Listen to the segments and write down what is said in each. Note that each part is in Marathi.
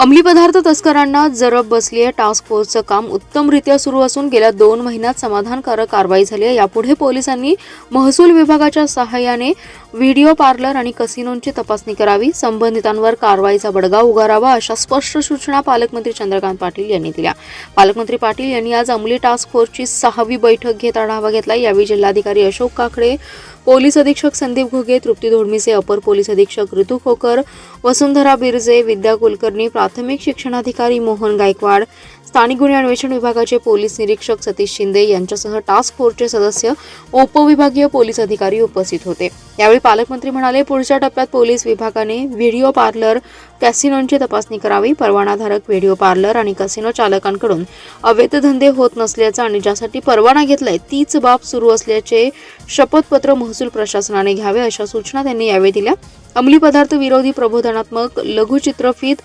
अंमली पदार्थ तस्करांना जरब बसली आहे। टास्क फोर्सचं काम उत्तमरित्या सुरू असून गेल्या 2 महिन्यात समाधानकारक कारवाई झाली आहे। यापुढे पोलिसांनी महसूल विभागाच्या सहाय्याने व्हिडिओ पार्लर आणि कसिनोंची तपासणी करावी, संबंधितांवर कारवाईचा बडगा उगारावा, अशा स्पष्ट सूचना पालकमंत्री चंद्रकांत पाटील यांनी दिल्या। पालकमंत्री पाटील यांनी आज अंमली टास्क फोर्सची 6वी बैठक घेत आढावा घेतला। यावेळी जिल्हाधिकारी अशोक काकडे, पोलीस अधीक्षक संदीप घुगे, तृप्ती धोडमिसे, अपर पोलीस अधीक्षक ऋतू खोकर, वसुंधरा बिरजे, विद्या कुलकर्णी, प्राथमिक शिक्षणाधिकारी मोहन गायकवाड, स्थानिक गुन्हे अन्वेषण विभागाचे पोलीस निरीक्षक सतीश शिंदे यांच्यासह टास्क फोर्सचे सदस्य, उपविभागीय पोलीस अधिकारी उपस्थित होते। यावेळी पालकमंत्री म्हणाले, पुढच्या टप्प्यात पोलीस विभागाने व्हिडिओ पार्लर, कॅसिनोंची तपासणी करावी। परवानाधारक व्हिडिओ पार्लर आणि कसिनो चालकांकडून अवैध धंदे होत नसल्याचं आणि ज्यासाठी परवाना घेतलाय तीच बाब सुरू असल्याचे शपथपत्र महसूल प्रशासनाने घ्यावे, अशा सूचना त्यांनी यावेळी दिल्या। अंमली पदार्थ विरोधी प्रबोधनात्मक लघुचित्रफित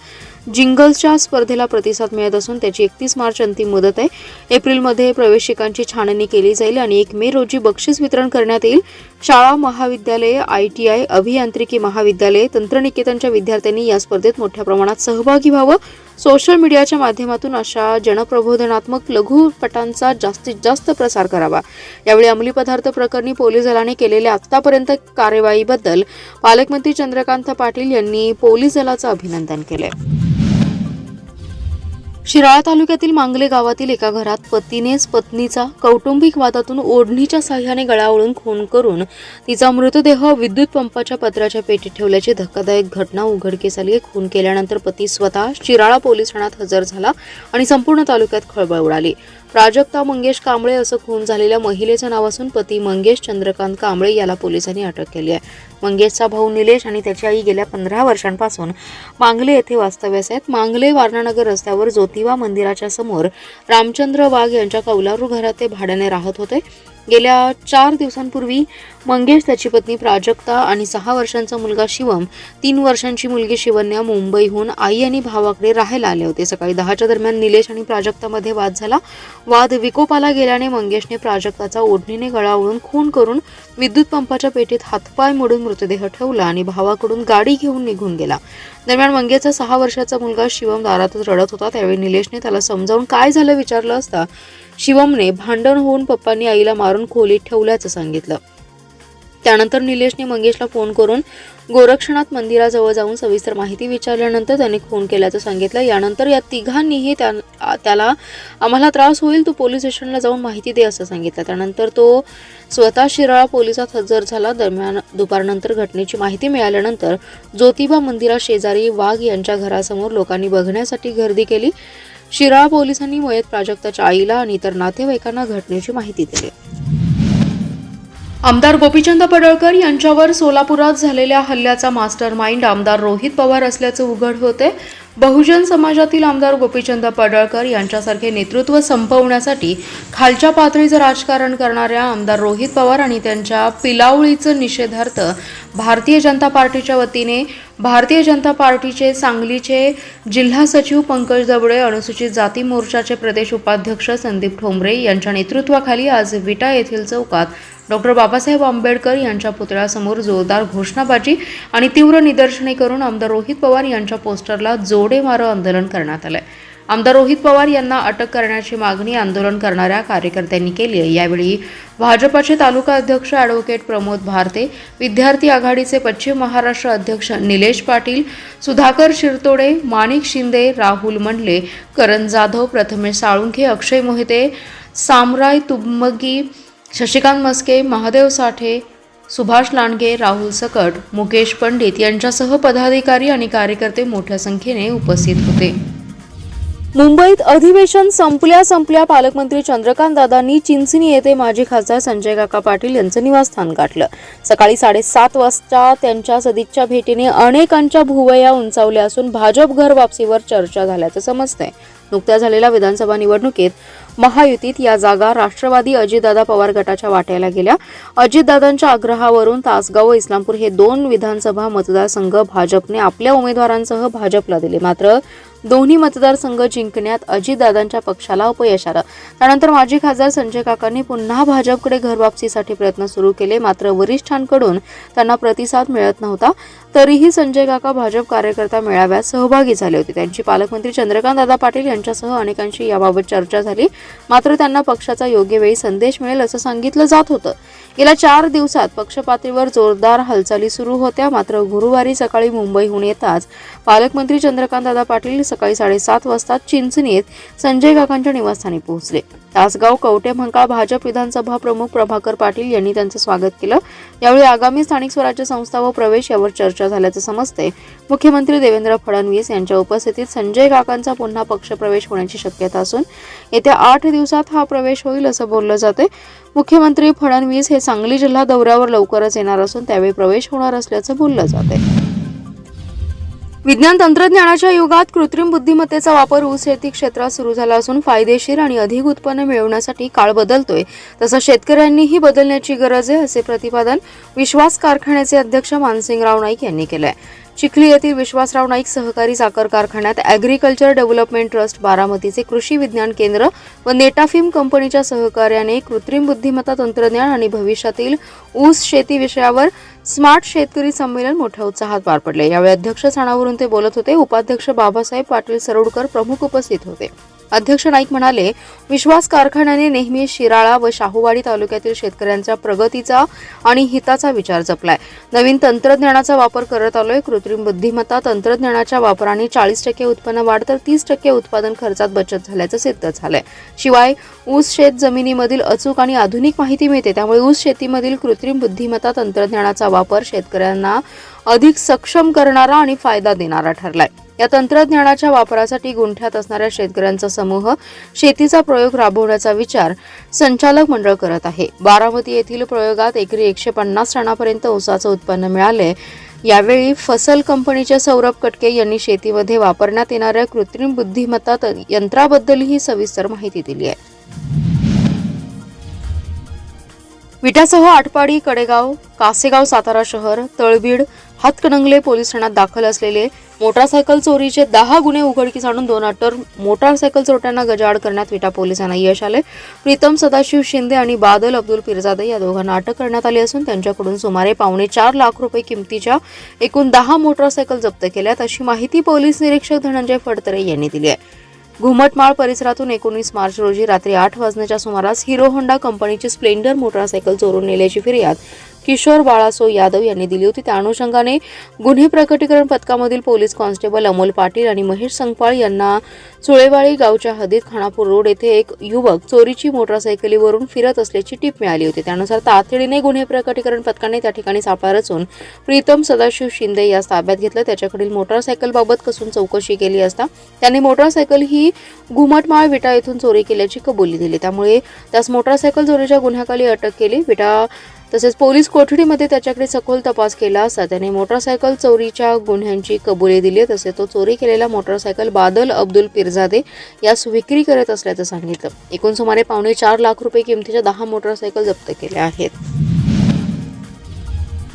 जिंगल्सच्या स्पर्धेला प्रतिसाद मिळत असून त्याची 31 मार्च अंतिम मुदत आहे। एप्रिलमध्ये प्रवेशिकांची छाननी केली जाईल आणि 1 मे रोजी बक्षीस वितरण करण्यात येईल। शाळा, महाविद्यालये, ITI, अभियांत्रिकी महाविद्यालये, तंत्रनिकेतनच्या विद्यार्थ्यांनी या स्पर्धेत मोठ्या प्रमाणात सहभागी व्हावं। सोशल मीडियाच्या माध्यमातून अशा जनप्रबोधनात्मक लघुपटांचा जास्तीत जास्त प्रसार करावा। यावेळी अंमली पदार्थ प्रकरणी पोलीस दलाने केलेल्या आतापर्यंत कार्यवाहीबद्दल पालकमंत्री चंद्रकांत पाटील यांनी पोलीस दलाचं अभिनंदन केले। शिराळा तालुक्यातील मांगले गावातील एका घरात पतीनेच पत्नीचा कौटुंबिक वादातून ओढणीच्या साह्याने गळावळून खून करून तिचा मृतदेह विद्युत पंपाच्या पत्र्याच्या पेटीत ठेवल्याची धक्कादायक घटना उघडकीस आली आहे। खून केल्यानंतर पती स्वतः शिराळा पोलीस ठाण्यात हजर झाला आणि संपूर्ण तालुक्यात खळबळ उडाली। प्राजक्ता मंगेश कांबळे असं खून झालेल्या महिलेचं नाव असून पती मंगेश चंद्रकांत कांबळे याला पोलिसांनी अटक केली आहे। मंगेशचा भाऊ निलेश आणि त्याची आई गेल्या 15 वर्षांपासून मांगले येथे वास्तव्यास आहेत। मांगले वारणानगर रस्त्यावर ज्योतिबा मंदिराच्या समोर रामचंद्र वाघ यांच्या कौलारू घरात ते भाड्याने राहत होते। गेल्या 4 दिवसांपूर्वी मंगेश, त्याची पत्नी प्राजक्ता आणि 6 वर्षांचा मुलगा शिवम, 3 वर्षांची मुलगी शिवन्या मुंबईहून आई आणि भावाकडे राहायला आले होते। सकाळी 10च्या दरम्यान निलेश आणि प्राजक्तामध्ये वाद झाला। वाद विकोपाला गेल्याने मंगेशने प्राजक्ताचा ओढणीने गळावळून खून करून विद्युत पंपाच्या पेटीत हातपाय मोडून मृतदेह ठेवला आणि भावाकडून गाडी घेऊन निघून गेला। दरम्यान मंगेशचा 6 वर्षाचा मुलगा शिवम दारातच रडत होता। त्यावेळी निलेशने त्याला समजावून काय झालं विचारलं असता शिवमने भांडण होऊन पप्पांनी आईला मारून खोलीत ठेवल्याचं सांगितलं। त्यानंतर निलेशने मंगेशला फोन करून गोरक्षनाथ मंदिराजवळ जाऊन सविस्तर माहिती विचारल्यानंतर त्याने खून केल्याचं सांगितलं। यानंतर या तिघांनीही त्याला आम्हाला त्रास होईल, तू पोलीस स्टेशनला जाऊन माहिती दे असं सांगितलं। त्यानंतर तो स्वतः शिराळा पोलिसात हजर झाला। दरम्यान दुपारनंतर घटनेची माहिती मिळाल्यानंतर ज्योतिबा मंदिरा शेजारी वाघ यांच्या घरासमोर लोकांनी बघण्यासाठी गर्दी केली। शिराळा पोलिसांनी मयत प्राजक्ताच्या आईला आणि इतर नातेवाईकांना घटनेची माहिती दिली। आमदार गोपीचंद पडळकर यांच्यावर सोलापुरात झालेल्या हल्ल्याचा मास्टर माइंड आमदार रोहित पवार असल्याचं उघड होते। बहुजन समाजातील आमदार गोपीचंद पडळकर यांच्यासारखे नेतृत्व संपवण्यासाठी खालच्या पातळीचं राजकारण करणाऱ्या आमदार रोहित पवार आणि त्यांच्या पिलावळीचं निषेधार्थ भारतीय जनता पार्टीच्या वतीने भारतीय जनता पार्टीचे सांगलीचे जिल्हा सचिव पंकज दबडे, अनुसूचित जाती मोर्चाचे प्रदेश उपाध्यक्ष संदीप ठोंबरे यांच्या नेतृत्वाखाली आज विटा येथील चौकात डॉक्टर बाबासाहेब आंबेडकर यांच्या पुतळ्यासमोर जोरदार घोषणाबाजी आणि तीव्र निदर्शने करून आमदार रोहित पवार यांच्या पोस्टरला जोडे मारो आंदोलन करण्यात आले। आमदार रोहित पवार यांना अटक करण्याची मागणी आंदोलन करणाऱ्या कार्यकर्त्यांनी केली आहे। यावेळी भाजपचे तालुका अध्यक्ष ॲडव्होकेट प्रमोद भारते, विद्यार्थी आघाडीचे पश्चिम महाराष्ट्र अध्यक्ष निलेश पाटील, सुधाकर शिरतोडे, माणिक शिंदे, राहुल मंडले, करण जाधव, प्रथमेश साळुंखे, अक्षय मोहिते, सामराय तुबमगी, शशिकांत मस्के, महादेव साठे, सुभाष लांडगे, राहुल सकट, मुकेश पंडित यांच्यासह पदाधिकारी आणि कार्यकर्ते मोठ्या संख्येने उपस्थित होते। मुंबईत अधिवेशन संपल्या पालकमंत्री चंद्रकांत दादांनी चिंचणी येथे माजी खासदार संजय काका पाटील यांचं निवासस्थान गाठलं। सकाळी 7:30 वाजता त्यांच्या सदिच्छा भेटीने अनेकांच्या भुवया उंचावल्या असून भाजप घर वापसीवर चर्चा झाल्याचं समजतंय। नुकत्या झालेल्या विधानसभा निवडणुकीत महायुतीत या जागा राष्ट्रवादी अजितदादा पवार गटाच्या वाट्याला गेल्या। अजितदादांच्या आग्रहावरून तासगाव व इस्लामपूर हे 2 विधानसभा मतदारसंघ भाजपने आपल्या उमेदवारांसह भाजपला दिले। मात्र दोन्ही मतदारसंघ जिंकण्यात अजितदादांच्या पक्षाला अपयश आलं. त्यानंतर माजी खासदार संजय काकांनी पुन्हा भाजपकडे घरवापसीसाठी प्रयत्न सुरू केले, मात्र वरिष्ठांकडून त्यांना प्रतिसाद मिळत नव्हता. तरीही संजय काका भाजप कार्यकर्ता मेळाव्यात सहभागी झाले होते. त्यांची पालकमंत्री चंद्रकांतदादा पाटील यांच्यासह अनेकांशी याबाबत चर्चा झाली, मात्र त्यांना पक्षाचा योग्य वेळी संदेश मिळेल असं सांगितलं जात होतं. गेल्या 4 दिवसात पक्षपातळीवर जोरदार हालचाली सुरू होत्या, मात्र गुरुवारी सकाळी मुंबईहून येताच पालकमंत्री चंद्रकांतदादा पाटील सकाळी 7:30 वाजता चिंचणीत संजय काकांच्या निवासस्थानी पोहोचले. तासगाव कवठेमहांकाळ भाजप विधानसभा प्रमुख प्रभाकर पाटील यांनी त्यांचं स्वागत केलं. यावेळी आगामी स्थानिक स्वराज्य संस्था व प्रवेश यावर चर्चा झाल्याचं समजते. मुख्यमंत्री देवेंद्र फडणवीस यांच्या उपस्थितीत संजय काकांचा पुन्हा पक्षप्रवेश होण्याची शक्यता असून येत्या 8 दिवसात हा प्रवेश होईल असं बोललं जाते. मुख्यमंत्री फडणवीस हे सांगली जिल्हा दौऱ्यावर लवकरच येणार असून त्यावेळी प्रवेश होणार असल्याचं बोललं जाते. विज्ञान तंत्रज्ञानाच्या युगात कृत्रिम बुद्धिमत्तेचा वापर ऊस शेती क्षेत्रात सुरू झाला असून फायदेशीर आणि अधिक उत्पन्न मिळवण्यासाठी काळ बदलतोय, तसं शेतकऱ्यांनीही बदलण्याची गरज आहे असे प्रतिपादन विश्वास कारखान्याचे अध्यक्ष मानसिंगराव नाईक यांनी केलंय. चिखली येथील विश्वासराव नाईक सहकारी साखर कारखान्यात ॲग्रिकल्चर डेव्हलपमेंट ट्रस्ट बारामतीचे कृषी विज्ञान केंद्र व नेटाफिम कंपनीच्या सहकार्याने कृत्रिम बुद्धिमत्ता तंत्रज्ञान आणि भविष्यातील ऊस शेती विषयावर स्मार्ट शेतकरी संमेलन मोठ्या उत्साहात पार पडले. यावेळी अध्यक्षस्थानावरून ते बोलत होते. उपाध्यक्ष बाबासाहेब पाटील सरोडकर प्रमुख उपस्थित होते. अध्यक्ष नाईक म्हणाले, विश्वास कारखान्याने नेहमी शिराळा व शाहूवाडी तालुक्यातील शेतकऱ्यांच्या प्रगतीचा आणि हिताचा विचार जपलाय. नवीन तंत्रज्ञानाचा वापर करत आलोय. कृत्रिम बुद्धिमत्ता तंत्रज्ञानाच्या वापराने 40% उत्पन्न वाढ तर 30% उत्पादन खर्चात बचत झाल्याचं सिद्ध झालंय. शिवाय ऊस शेत जमिनीमधील अचूक आणि आधुनिक माहिती मिळते. त्यामुळे ऊस शेतीमधील कृत्रिम बुद्धिमत्ता तंत्रज्ञानाचा वापर शेतकऱ्यांना अधिक सक्षम करणारा आणि फायदा देणारा ठरलाय. या तंत्रज्ञानाच्या वापरासाठी गुंठ्यात असणाऱ्या शेतकऱ्यांचा समूह शेतीचा प्रयोग राबवण्याचा विचार संचालक मंडळ करत आहे. बारामती येथील प्रयोगात एकरी 150 टनापर्यंत ऊसाचं उत्पन्न मिळाले. यावेळी फसल कंपनीचे सौरभ कटके यांनी शेतीमध्ये वापरण्यात येणाऱ्या कृत्रिम बुद्धिमत्ता यंत्राबद्दलही सविस्तर माहिती दिली आहे. विट्यासह आटपाडी, कडेगाव, कासेगाव, सातारा शहर, तळबीड, हातकणंगले पोलीस ठाण्यात दाखल असलेले मोटारसायकल चोरीचे 10 गुन्हे उघडकीस आणून 2 अटर मोटारसायकल चोरट्यांना गजाआड करण्यात विटा पोलिसांना यश आले. प्रीतम सदाशिव शिंदे आणि बादल अब्दुल पिरजादे या दोघांना अटक करण्यात आली असून त्यांच्याकडून सुमारे 4.25 लाख रुपये किमतीच्या एकूण 10 मोटारसायकल जप्त केल्यात, अशी माहिती पोलीस निरीक्षक धनंजय फडतरे यांनी दिली आहे. घुमटमाळ परिसरातून 19 मार्च रोजी रात्री 8 वाजण्याच्या सुमारास हिरो होंडा कंपनीची स्प्लेंडर मोटारसायकल चोरून नेल्याची फिर्याद किशोर बाळासो यादव यांनी दिली होती. त्या अनुषंगाने गुन्हे प्रकटीकरण पथकामधील पोलीस कॉन्स्टेबल अमोल पाटील आणि महेश संगपाळ यांना चुळेवाळी गावच्या हद्दीत खानापूर रोड येथे एक युवक चोरीची मोटारसायकलीवरून फिरत असल्याची टीप मिळाली होती. त्यानुसार तातडीने गुन्हे प्रकटीकरण पथकाने त्या ठिकाणी सापळा रचून प्रीतम सदाशिव शिंदे यास ताब्यात घेतलं. त्याच्याकडील मोटारसायकलबाबत कसून चौकशी केली असता त्याने मोटारसायकल ही घुमटमाळ विटा येथून चोरी केल्याची कबुली दिली. त्यामुळे त्यास मोटारसायकल चोरीच्या गुन्ह्याखाली अटक केली. विटा तसेच पोलीस कोठडीमध्ये त्याच्याकडे सखोल तपास केला असता त्याने मोटारसायकल चोरीच्या गुन्ह्यांची कबुली दिली. तसे तो चोरी केलेला मोटारसायकल बादल अब्दुल पिरजादे यास विक्री करत असल्याचं सांगितलं. एकूण सुमारे 4.25 लाख रुपये किमतीच्या 10 मोटारसायकल जप्त केल्या आहेत.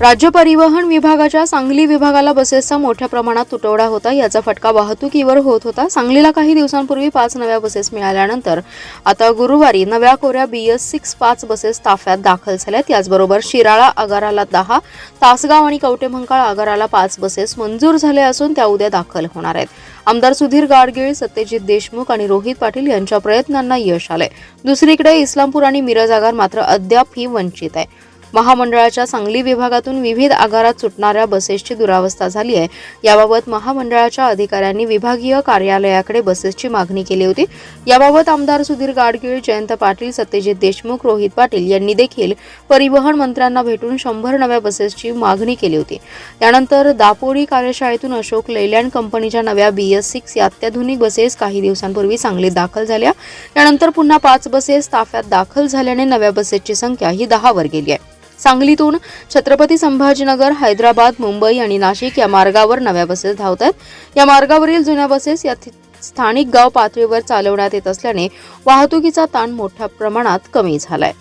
राज्य परिवहन विभागाच्या सांगली विभागाला बसेसचा मोठ्या प्रमाणात तुटवडा होता. याचा फटका वाहतुकीवर होत होता. सांगलीला काही दिवसांपूर्वी 5 नव्या बसेस मिळाल्यानंतर आता गुरुवारी नव्या कोऱ्या BS6 5 बसेस ताफ्यात दाखल झाल्या. त्याचबरोबर शिराळा आगाराला 10, तासगाव आणि कवठेमहांकाळ आगाराला 5 बसेस मंजूर झाल्या असून त्या उद्या दाखल होणार आहेत. आमदार सुधीर गाडगीळ, सत्यजित देशमुख आणि रोहित पाटील यांच्या प्रयत्नांना यश आलंय. दुसरीकडे इस्लामपूर आणि मिरज आगार मात्र अद्यापही वंचित आहे. महामंडळाच्या सांगली विभागातून विविध आगारात सुटणाऱ्या बसेसची दुरावस्था झाली आहे. याबाबत महामंडळाच्या अधिकाऱ्यांनी विभागीय कार्यालयाकडे बसेसची मागणी केली होती. याबाबत आमदार सुधीर गाडगीळ, जयंत पाटील, सत्यजित देशमुख, रोहित पाटील यांनी देखील परिवहन मंत्र्यांना भेटून 100 नव्या बसेसची मागणी केली होती. त्यानंतर दापोडी कार्यशाळेतून अशोक लेलँड कंपनीच्या नव्या BS6 या अत्याधुनिक बसेस काही दिवसांपूर्वी सांगलीत दाखल झाल्या. यानंतर पुन्हा 5 बसेस ताफ्यात दाखल झाल्याने नव्या बसेसची संख्या ही 10 वर गेली आहे. सांगलीतून छत्रपती संभाजीनगर, हैदराबाद, मुंबई आणि नाशिक या मार्गावर नव्या बसेस धावतात. या मार्गावरील जुन्या बसेस या स्थानिक गाव पातळीवर चालवण्यात येत असल्याने वाहतुकीचा ताण मोठ्या प्रमाणात कमी झालाय.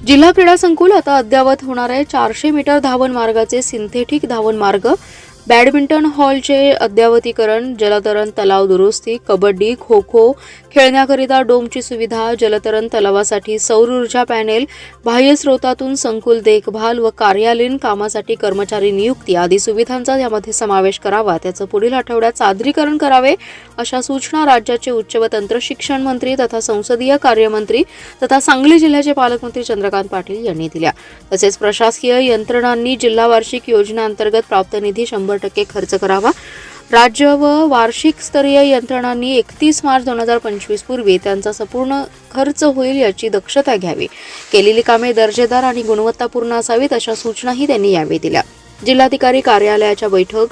जिल्हा क्रीडा संकुल आता अद्ययावत होणार आहे. 400 मीटर धावन मार्गाचे सिंथेटिक धावन मार्ग बॅडमिंटन हॉलचे अद्ययावतीकरण, जलतरण तलाव दुरुस्ती, कबड्डी, खो खो खेळण्याकरिता डोमची सुविधा, जलतरण तलावासाठी सौर ऊर्जा पॅनेल, बाह्य स्रोतातून संकुल देखभाल व कार्यालयीन कामासाठी कर्मचारी नियुक्ती आदी सुविधांचा यामध्ये समावेश करावा. त्याचं पुढील आठवड्यात सादरीकरण करावे अशा सूचना राज्याचे उच्च व तंत्र शिक्षण मंत्री तथा संसदीय कार्यमंत्री तथा सांगली जिल्ह्याचे पालकमंत्री चंद्रकांत पाटील यांनी दिल्या. तसेच प्रशासकीय यंत्रणांनी जिल्हा वार्षिक योजनेअंतर्गत प्राप्त निधी 100% खर्च करावा. राज्य व वार्षिक स्तरीय यंत्रणांनी 31 मार्च 2025 पूर्वी त्यांचा संपूर्ण खर्च होईल याची दक्षता घ्यावी. केलेली कामे दर्जेदार आणि गुणवत्तापूर्ण असावीत अशा सूचनाही त्यांनी यावेळी दिल्या. जिल्हाधिकारी कार्यालयाच्या बैठक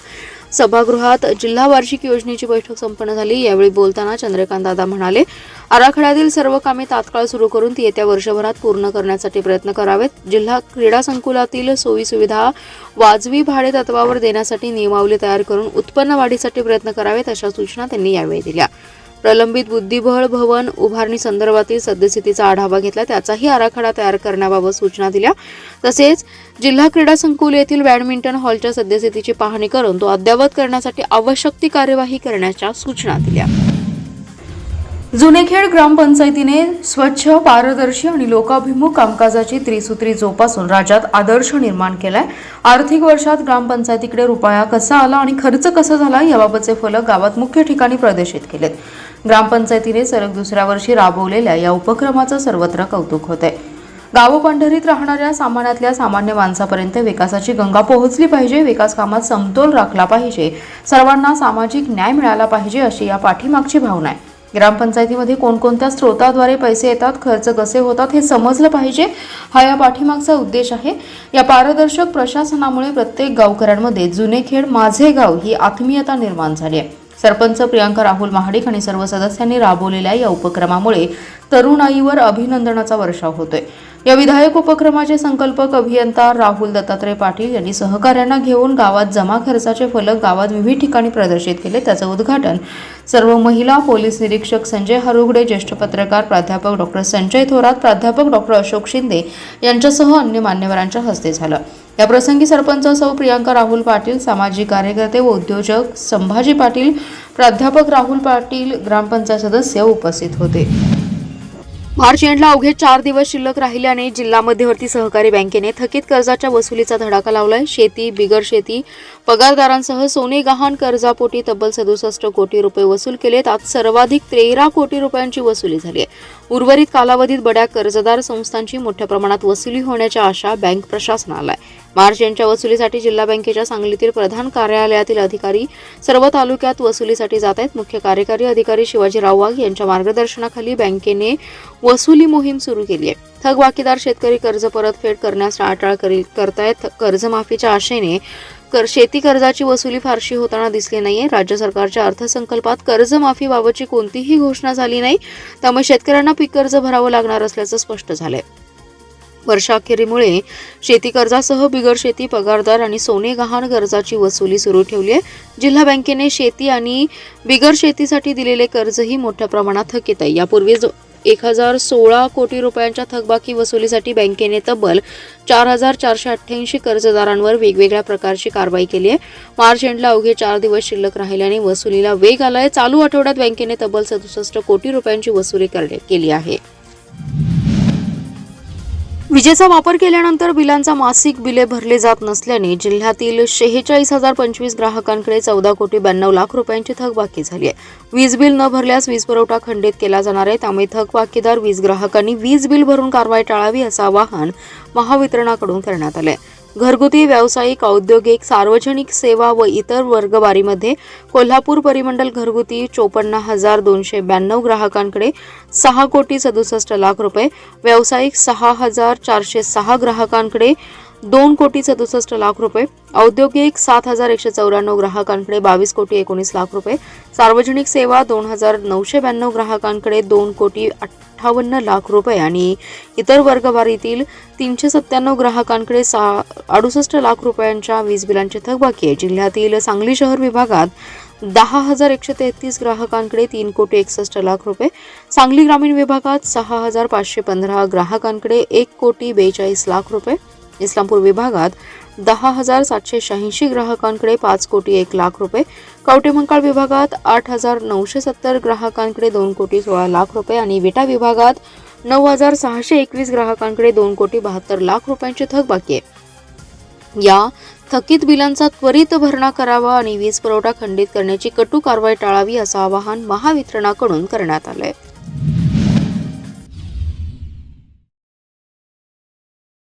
सभागृहात जिल्हा वार्षिक योजनेची बैठक संपन्न झाली. यावेळी बोलताना चंद्रकांत दादा म्हणाले, आराखड्यातील सर्व कामे तात्काळ सुरू करून ती येत्या वर्षभरात पूर्ण करण्यासाठी प्रयत्न करावेत. जिल्हा क्रीडा संकुलातील सोयी सुविधा वाजवी भाडे तत्वावर देण्यासाठी नियमावली तयार करून उत्पन्न वाढीसाठी प्रयत्न करावेत अशा सूचना त्यांनी यावेळी दिल्या. प्रलंबित बुद्धिबळ भवन उभारणी संदर्भातील सद्यस्थितीचा आढावा घेतला, त्याचाही आराखडा तयार करण्याबाबत सूचना दिल्या. तसेच जिल्हा क्रीडा संकुल येथील बॅडमिंटन हॉलच्या सद्यस्थितीची पाहणी करून तो अद्ययावत करण्यासाठी आवश्यक ती कार्यवाही करण्याच्या सूचना दिल्या. जुनेखेड ग्रामपंचायतीने स्वच्छ, पारदर्शी आणि लोकाभिमुख कामकाजाची त्रिसूत्री जोपासून राज्यात आदर्श निर्माण केलाय. आर्थिक वर्षात ग्रामपंचायतीकडे रुपया कसा आला आणि खर्च कसा झाला याबाबतचे फलक गावात मुख्य ठिकाणी प्रदर्शित केलेत. ग्रामपंचायतीने सलग दुसऱ्या वर्षी राबवलेल्या या उपक्रमाचं सर्वत्र कौतुक होत आहे. गावोपांढरीत राहणाऱ्या सामान्यातल्या सामान्य माणसापर्यंत विकासाची गंगा पोहोचली पाहिजे, विकास कामात समतोल राखला पाहिजे, सर्वांना सामाजिक न्याय मिळाला पाहिजे अशी या पाठीमागची भावना आहे. ग्रामपंचायतीमध्ये कोणकोणत्या स्रोताद्वारे पैसे येतात, खर्च कसे होतात हे समजलं पाहिजे, हा या पाठीमागचा उद्देश आहे. या पारदर्शक प्रशासनामुळे प्रत्येक गावकऱ्यांमध्ये जुनेखेड माझे गाव ही आत्मीयता निर्माण झाली आहे. सरपंच प्रियांका राहुल महाडिक आणि सर्व सदस्यांनी राबवलेल्या या उपक्रमामुळे तरुणाईवर अभिनंदनाचा वर्षाव होतोय. या विधायक उपक्रमाचे संकल्पक अभियंता राहुल दत्तात्रय पाटील यांनी सहकार्यांना घेऊन गावात जमा खर्चाचे फलक गावात विविध ठिकाणी प्रदर्शित केले. त्याचं उद्घाटन सर्व महिला पोलीस निरीक्षक संजय हरुगडे, ज्येष्ठ पत्रकार प्राध्यापक डॉक्टर संजय थोरात, प्राध्यापक डॉक्टर अशोक शिंदे यांच्यासह अन्य मान्यवरांच्या हस्ते झालं. या प्रसंगी सरपंच सौ प्रियांका राहुल पाटील, सामाजिक कार्यकर्ते व उद्योजक संभाजी पाटील, प्राध्यापक राहुल पाटील, ग्रामपंचायत सदस्य उपस्थित होते. मार्च एंडला अवघे 4 दिवस शिल्लक राहिल्याने जिल्हा मध्यवर्ती सहकारी बँकेने थकीत कर्जाच्या वसुलीचा धडाका लावलाय. शेती, बिगर शेती पगारदारांसह सोने गहाण कर्जापोटी तब्बल 67 कोटी रुपये वसूल केले. त्यात सर्वाधिक 13 कोटी रुपयांची वसुली झाली आहे. उर्वरित कालावधीत बड्या कर्जदार संस्थांची मोठ्या प्रमाणात वसुली होण्याच्या आशा बँक प्रशासनाला आहे. मार्च यांच्या वसुलीसाठी जिल्हा बँकेच्या सांगलीतील प्रधान कार्यालयातील अधिकारी सर्व तालुक्यात वसुलीसाठी जात आहेत. मुख्य कार्यकारी अधिकारी शिवाजीराव वाघ यांच्या मार्गदर्शनाखाली बँकेने वसुली मोहीम सुरू केली आहे. थकबाकीदार शेतकरी कर्ज परतफेड करण्यास टाळाटाळ करतायत. कर्जमाफीच्या आशेने शेती कर्जाची वसुली फारशी होताना दिसली नाहीये. राज्य सरकारच्या अर्थसंकल्पात कर्जमाफीबाबतची कोणतीही घोषणा झाली नाही, त्यामुळे शेतकऱ्यांना पीक कर्ज भरावं लागणार असल्याचं स्पष्ट झालंय. वर्षाअखेरीमुळे शेती कर्जासह बिगर शेती पगारदार आणि सोने गहाण कर्जाची वसुली सुरू ठेवली आहे. जिल्हा बँकेने शेती आणि बिगर शेतीसाठी दिलेले कर्जही मोठ्या प्रमाणात थकीत आहे. यापूर्वी 1016 कोटी रुपयांच्या थकबाकी वसुलीसाठी बँकेने तब्बल 4488 कर्जदारांवर वेगवेगळ्या प्रकारची कारवाई केली आहे. मार्च एंडला अवघे 4 दिवस शिल्लक राहिल्याने वसुलीला वेग आलाय. चालू आठवड्यात बँकेने तब्बल 67 कोटी रुपयांची वसुली केली आहे. विजेचा वापर केल्यानंतर बिलांचा मासिक बिले भरले जात नसल्याने जिल्ह्यातील 46,025 ग्राहकांकडे 14,92 लाख रुपयांची थकबाकी झाली आहे. वीज बिल न भरल्यास वीज पुरवठा खंडित केला जाणार आहे. त्यामुळे थकबाकीदार वीज ग्राहकांनी वीज बिल भरून कारवाई टाळावी असं आवाहन महावितरणाकडून करण्यात आलंय. घरगुती, व्यावसायिक, औद्योगिक, सार्वजनिक सेवा व इतर वर्गवारीमध्ये कोल्हापूर परिमंडल घरगुती 54,292 ग्राहकांकडे 6,67 लाख रुपये, व्यावसायिक 6,406 ग्राहकांकडे 2,67 लाख रुपये, औद्योगिक 7,194 ग्राहकांकडे 22,19 लाख रुपये, सार्वजनिक सेवा 2,992 ग्राहकांकडे 2,58 लाख रुपये आणि इतर वर्गवारीतील 397 ग्राहकांकडे 68 लाख रुपयांच्या वीज बिलांची थकबाकी आहे. जिल्ह्यातील सांगली शहर विभागात 10,133 ग्राहकांकडे 3,61 लाख रुपये, सांगली ग्रामीण विभागात 6,515 ग्राहकांकडे 1,42 लाख रुपये, इस्लामपूर विभागात 10,786 ग्राहकांकडे 5,01,00,000 रुपये, कवठेमंकाळ विभागात 8,970 ग्राहकांकडे 2,16,00,000 रुपये आणि विटा विभागात 9,621 ग्राहकांकडे 2,72,00,000 रुपयांची थकबाकी आहे। या थकीत बिलांचा त्वरित भरणा करावा आणि वीज पुरवठा खंडित करण्याची कटू कारवाई टाळावी असं आवाहन महावितरणाकडून करण्यात आलंय।